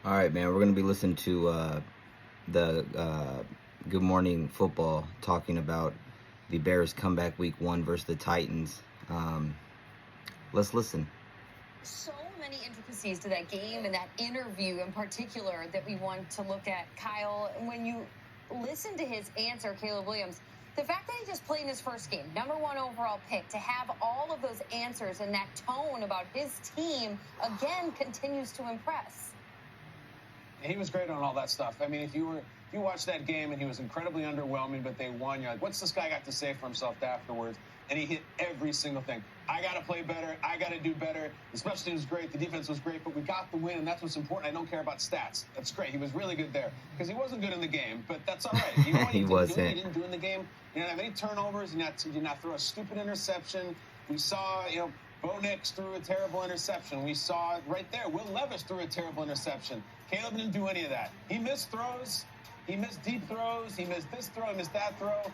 All right, man. We're gonna be listening to the Good Morning Football talking about the Bears comeback week 1 versus the Titans. Let's listen. So many intricacies to that game and that interview in particular that we want to look at, Kyle. When you listen to his answer, Caleb Williams, the fact that he just played in his first game, #1 overall pick, to have all of those answers and that tone about his team, again, continues to impress. He was great on all that stuff. I mean, if you watched that game and he was incredibly underwhelming, but they won, you're like, what's this guy got to say for himself afterwards? And he hit every single thing. I got to play better. I got to do better. The special team was great. The defense was great, but we got the win, and that's what's important. I don't care about stats. That's great. He was really good there because he wasn't good in the game, but that's all right. You know what he didn't do in the game? He didn't have any turnovers. He did not throw a stupid interception. We saw, Bo Nix threw a terrible interception. We saw it right there. Will Levis threw a terrible interception. Caleb didn't do any of that. He missed throws. He missed deep throws. He missed this throw. He missed that throw.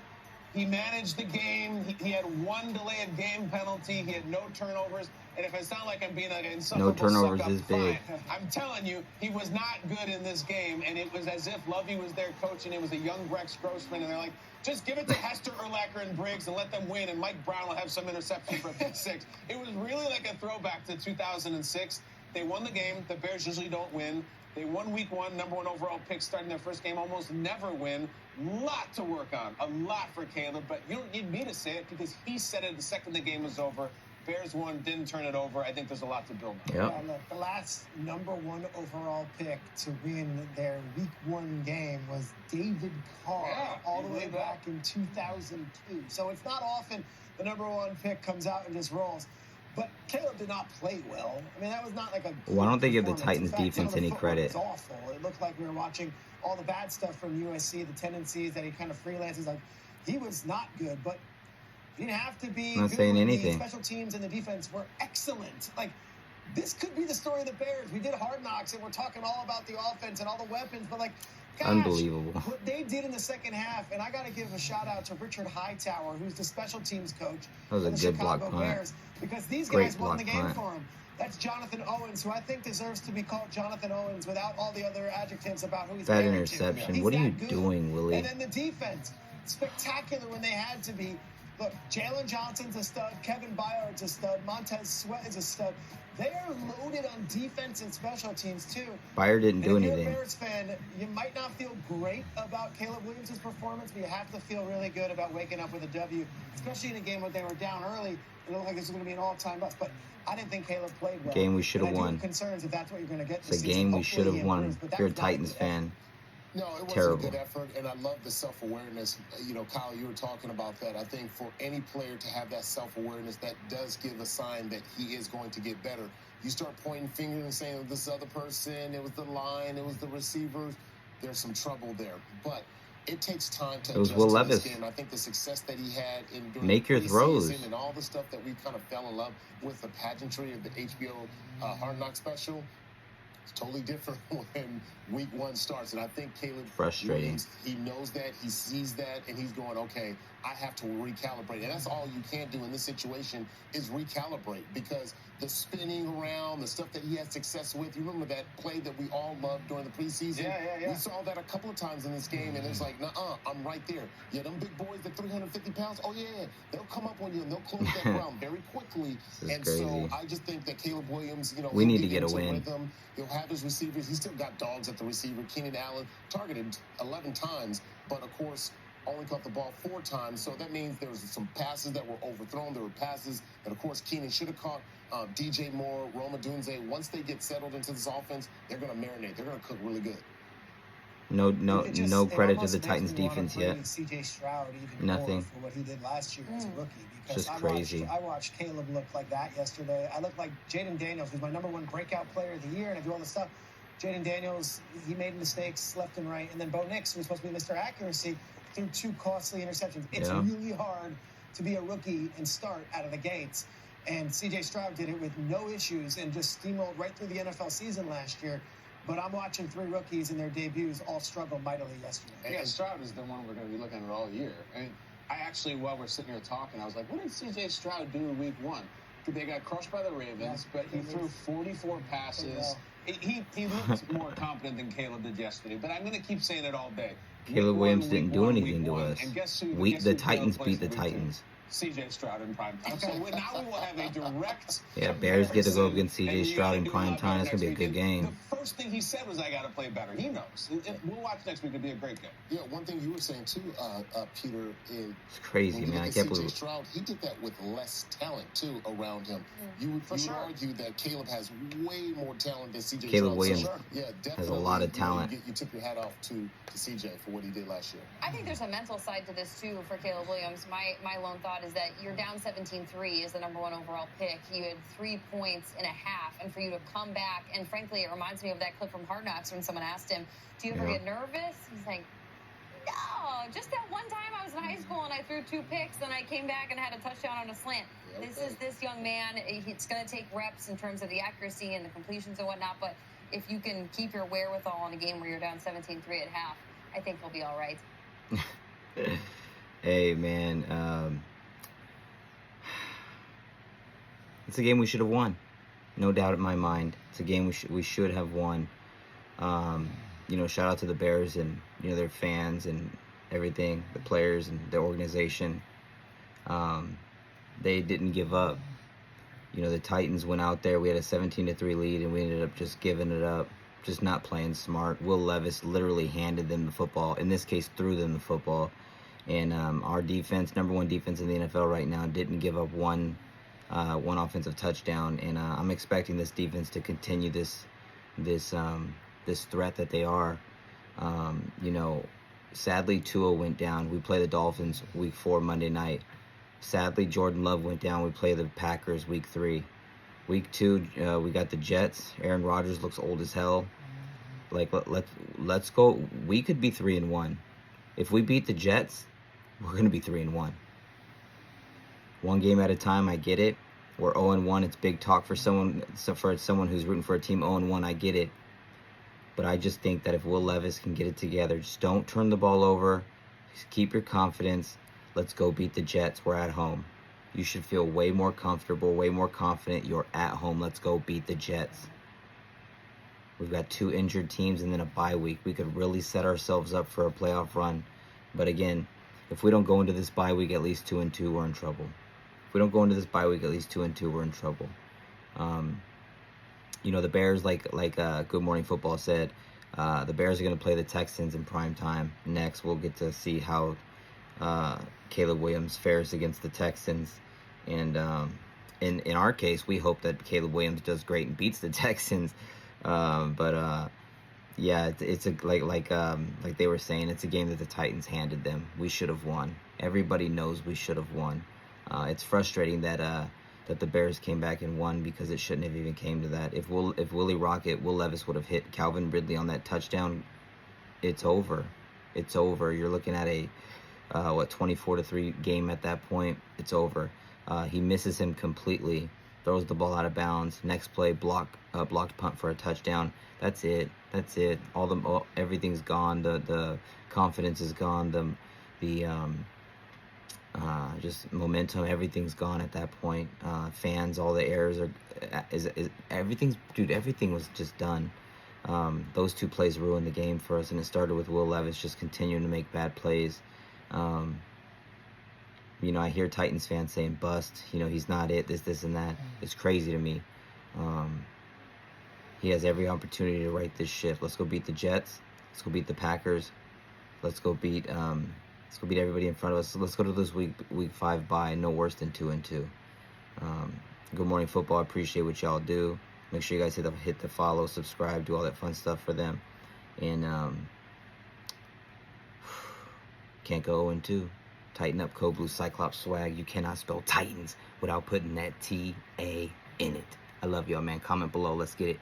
He managed the game. He had one delayed game penalty. He had no turnovers. And if I sound like I'm being like an insufferable no turnovers is big. I'm telling you, he was not good in this game. And it was as if Lovey was there coaching. It was a young Rex Grossman. And they're like, just give it to Hester, Urlacher, and Briggs and let them win. And Mike Brown will have some interception for a pick 6. It was really like a throwback to 2006. They won the game. The Bears usually don't win. They won week 1, #1 overall pick, starting their first game, almost never win. Lot to work on, a lot for Caleb, but you don't need me to say it because he said it the second the game was over. Bears won, didn't turn it over. I think there's a lot to build on. Yep. Look, the last #1 overall pick to win their week 1 game was David Carr, all the way back in 2002. So it's not often the #1 pick comes out and just rolls. But Caleb did not play well. I mean, that was not like a... Well, I don't think give the Titans defense any credit. It was awful. It looked like we were watching all the bad stuff from USC, the tendencies that he kind of freelances. Like, he was not good, but he didn't have to be I'm not good. saying anything. The special teams and the defense were excellent. Like, this could be the story of the Bears. We did Hard Knocks, and we're talking all about the offense and all the weapons, but, like, gosh, unbelievable. What they did in the second half, and I got to give a shout-out to Richard Hightower, who's the special teams coach that was for a the good Chicago block punt. Bears, because these Great guys won the game punt. for him. That's Jonathan Owens, who I think deserves to be called Jonathan Owens without all the other adjectives about who he's That married interception. to. What are you He's that good. doing, Willie? And then the defense, spectacular when they had to be. Look, Jalen Johnson's a stud. Kevin Byard's a stud. Montez Sweat is a stud. They are loaded on defense and special teams, too. Byard didn't do And if anything. you're a Bears fan, you might not feel great about Caleb Williams' performance, but you have to feel really good about waking up with a W, especially in a game where they were down early. It looked like this was going to be an all-time loss, but I didn't think Caleb played well. Game we should have And I do won. have concerns if that's what you're going to get It's a game we should have won. But If you're a that was not Titans good fan, No, it was terrible. a good effort, and I love the self-awareness. Kyle, you were talking about that. I think for any player to have that self-awareness, that does give a sign that he is going to get better. You start pointing fingers and saying, this other person, it was the line, it was the receivers. There's some trouble there. But it takes time to It was adjust Will to Levis. this game. I think the success that he had during Make the your throws. preseason and all the stuff that we kind of fell in love with, the pageantry of the HBO Hard Knock special, it's totally different when week 1 starts. And I think Caleb Frustrating. Williams, he knows that, he sees that, and he's going, okay, I have to recalibrate. And that's all you can do in this situation is recalibrate, because the spinning around, the stuff that he had success with, you remember that play that we all loved during the preseason? Yeah. We saw that a couple of times in this game, and it's like, nuh-uh, I'm right there. Yeah, them big boys, the 350 pounds, oh yeah, they'll come up on you and they'll close that ground very quickly. This is And crazy. so I just think that Caleb Williams, We need he'll to get a into win. rhythm. He'll have his receivers. He's still got dogs at the receiver. Keenan Allen targeted 11 times, but of course, only caught the ball 4 times. So that means there was some passes that were overthrown. There were passes that, of course, Keenan should have caught. DJ Moore, Roma Dunze, once they get settled into this offense, they're going to marinate. They're going to cook really good. No credit to almost the Titans makes me defense wanna yet. bring C.J. Stroud even Nothing. more for what he did last year as a rookie. Because Just crazy. I watched Caleb look like that yesterday. I looked like Jaden Daniels, who's my #1 breakout player of the year, and I do all this stuff. Jaden Daniels, he made mistakes left and right. And then Bo Nix, who's supposed to be Mr. Accuracy, threw 2 costly interceptions. It's really hard to be a rookie and start out of the gates. And C.J. Stroud did it with no issues and just steamrolled right through the NFL season last year. But I'm watching 3 rookies in their debuts all struggle mightily yesterday. Yeah, Stroud is the one we're going to be looking at all year. I mean, I actually, while we're sitting here talking, I was like, what did C.J. Stroud do in week 1? They got crushed by the Ravens, but he threw 44 passes, He looked more confident than Caleb did yesterday, but I'm going to keep saying it all day. Caleb Williams didn't do anything to us. And guess who? The Titans beat the Titans. CJ Stroud in prime time. So now we will have a direct. Yeah, Bears get to go against CJ Stroud in prime time. It's going to be a good game. The first thing he said was, I got to play better. He knows. We'll watch next week. It'll be a great game. Yeah, one thing you were saying too, Peter, is it's crazy, man. I can't believe it. Stroud, he did that with less talent too around him. You would argue that Caleb has way more talent than CJ Caleb Stroud. Williams Definitely, has a lot of talent. You tip your hat off to CJ for what he did last year. I think there's a mental side to this too for Caleb Williams. My lone thought is that you're down 17-3 is the number 1 overall pick. You had 3 points and a half, and for you to come back, and frankly, it reminds me of that clip from Hard Knocks when someone asked him, do you ever get nervous? He's like, no, just that one time I was in high school and I threw 2 picks, and I came back and had a touchdown on a slant. Yeah, this is this young man. It's going to take reps in terms of the accuracy and the completions and whatnot, but if you can keep your wherewithal in a game where you're down 17-3 at half, I think we'll be all right. Hey, man. It's a game we should have won. No doubt in my mind. It's a game we should have won. Shout out to the Bears and, their fans and everything, the players and the organization. They didn't give up. The Titans went out there. We had a 17-3 lead, and we ended up just giving it up, just not playing smart. Will Levis literally handed them the football. In this case, threw them the football. And our defense, number 1 defense in the NFL right now, didn't give up one offensive touchdown. And I'm expecting this defense to continue this threat that they are. Sadly, Tua went down. We play the Dolphins week 4 Monday night. Sadly, Jordan Love went down. We play the Packers week 3. Week 2, we got the Jets. Aaron Rodgers looks old as hell. Let's go. We could be 3-1. If we beat the Jets, we're gonna be 3-1. One game at a time. I get it. We're 0-1. It's big talk for someone who's rooting for a team 0-1. I get it. But I just think that if Will Levis can get it together, just don't turn the ball over. Just keep your confidence. Let's go beat the Jets. We're at home. You should feel way more comfortable, way more confident. You're at home. Let's go beat the Jets. We've got 2 injured teams and then a bye week. We could really set ourselves up for a playoff run. But again, if we don't go into this bye week at least 2-2, we're in trouble. If we don't go into this bye week at least 2-2, we're in trouble. The Bears, like Good Morning Football said, the Bears are going to play the Texans in prime time. Next, we'll get to see how Caleb Williams fares against the Texans. And in our case, we hope that Caleb Williams does great and beats the Texans. It's like they were saying, it's a game that the Titans handed them. We should have won. Everybody knows we should have won. It's frustrating that the Bears came back and won because it shouldn't have even came to that. If Will Levis would have hit Calvin Ridley on that touchdown, it's over. It's over. You're looking at a 24-3 game at that point. It's over. He misses him completely, throws the ball out of bounds. Next play, blocked punt for a touchdown. That's it. Everything's gone. The confidence is gone. Just momentum. Everything's gone at that point. Fans, all the errors everything was just done. Those 2 plays ruined the game for us, and it started with Will Levis just continuing to make bad plays. I hear Titans fans saying bust. He's not it. This, and that. It's crazy to me. He has every opportunity to right this ship. Let's go beat the Jets. Let's go beat the Packers. Let's go beat everybody in front of us. Let's go to this week 5 bye no worse than 2-2. Good Morning Football. I appreciate what y'all do. Make sure you guys hit the follow, subscribe, do all that fun stuff for them. And can't go 0-2. Tighten up, Code Blue Cyclops swag. You cannot spell Titans without putting that T-A in it. I love y'all, man. Comment below. Let's get it.